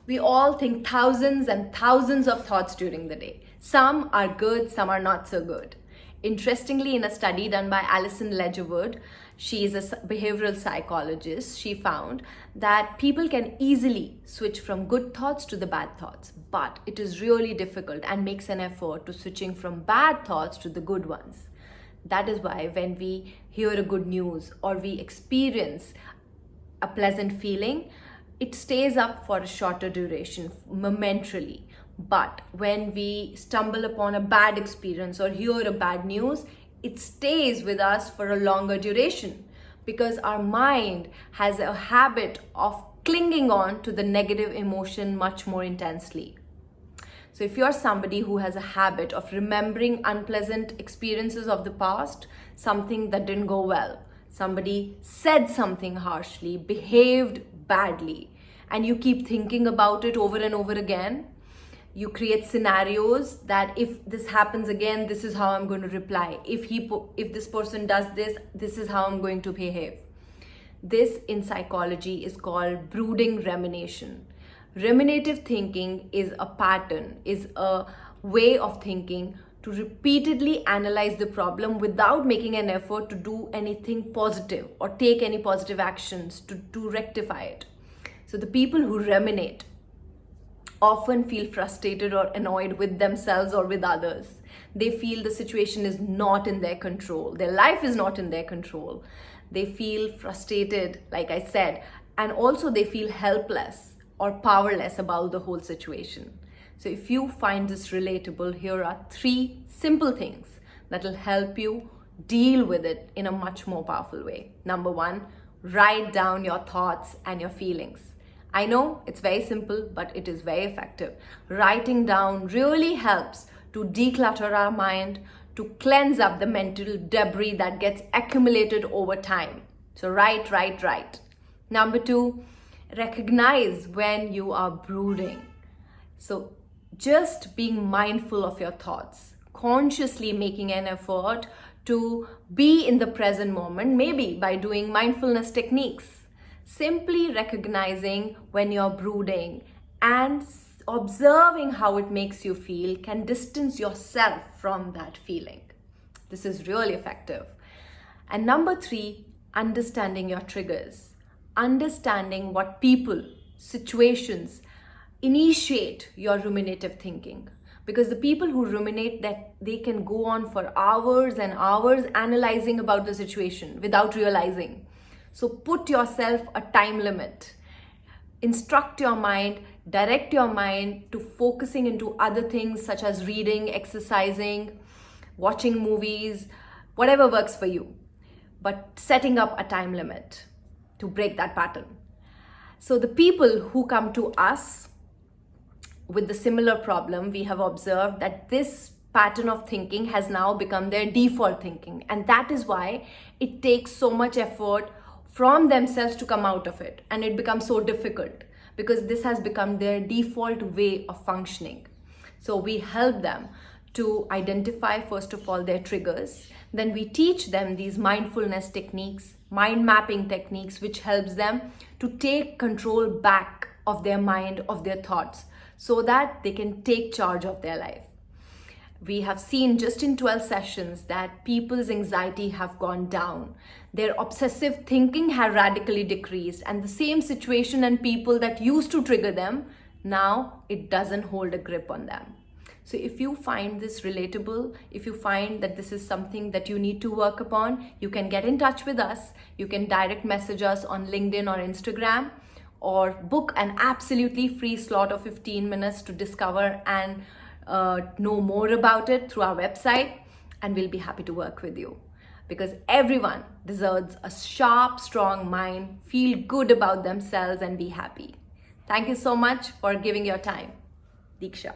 We all think thousands and thousands of thoughts during the day. Some are good, some are not so good. Interestingly, in a study done by Alison Ledgerwood, she is a behavioral psychologist, she found that people can easily switch from good thoughts to the bad thoughts, but it is really difficult and makes an effort to switching from bad thoughts to the good ones. That is why when we hear a good news or we experience a pleasant feeling, it stays up for a shorter duration, momentarily. But when we stumble upon a bad experience or hear a bad news, it stays with us for a longer duration because our mind has a habit of clinging on to the negative emotion much more intensely. So if you're somebody who has a habit of remembering unpleasant experiences of the past, something that didn't go well, somebody said something harshly, behaved badly, and you keep thinking about it over and over again, you create scenarios that if this happens again, this is how I'm going to reply. If this person does this, this is how I'm going to behave. This in psychology is called brooding rumination. Ruminative thinking is a pattern, is a way of thinking to repeatedly analyze the problem without making an effort to do anything positive or take any positive actions to rectify it. So the people who ruminate often feel frustrated or annoyed with themselves or with others. They feel the situation is not in their control. Their life is not in their control. They feel frustrated, like I said, and also they feel helpless or powerless about the whole situation. So if you find this relatable, here are 3 simple things that will help you deal with it in a much more powerful way. Number 1, write down your thoughts and your feelings. I know it's very simple, but it is very effective. Writing down really helps to declutter our mind, to cleanse up the mental debris that gets accumulated over time. So write. Number 2, recognize when you are brooding. So just being mindful of your thoughts, consciously making an effort to be in the present moment, maybe by doing mindfulness techniques. Simply recognizing when you're brooding and observing how it makes you feel can distance yourself from that feeling. This is really effective. And number 3, understanding your triggers. Understanding what people, situations initiate your ruminative thinking. Because the people who ruminate, that they can go on for hours and hours analyzing about the situation without realizing. So put yourself a time limit. Instruct your mind, direct your mind to focusing into other things such as reading, exercising, watching movies, whatever works for you. But setting up a time limit to break that pattern. So the people who come to us with the similar problem, we have observed that this pattern of thinking has now become their default thinking. And that is why it takes so much effort from themselves to come out of it, and it becomes so difficult because this has become their default way of functioning. So we help them to identify, first of all, their triggers. Then we teach them these mindfulness techniques, mind mapping techniques, which helps them to take control back of their mind, of their thoughts, so that they can take charge of their life. We have seen just in 12 sessions that people's anxiety have gone down. Their obsessive thinking has radically decreased, and the same situation and people that used to trigger them, now it doesn't hold a grip on them. So if you find this relatable, if you find that this is something that you need to work upon, you can get in touch with us. You can direct message us on LinkedIn or Instagram, or book an absolutely free slot of 15 minutes to discover and know more about it through our website, and we'll be happy to work with you, because everyone deserves a sharp, strong mind, feel good about themselves and be happy. Thank you so much for giving your time. Diksha.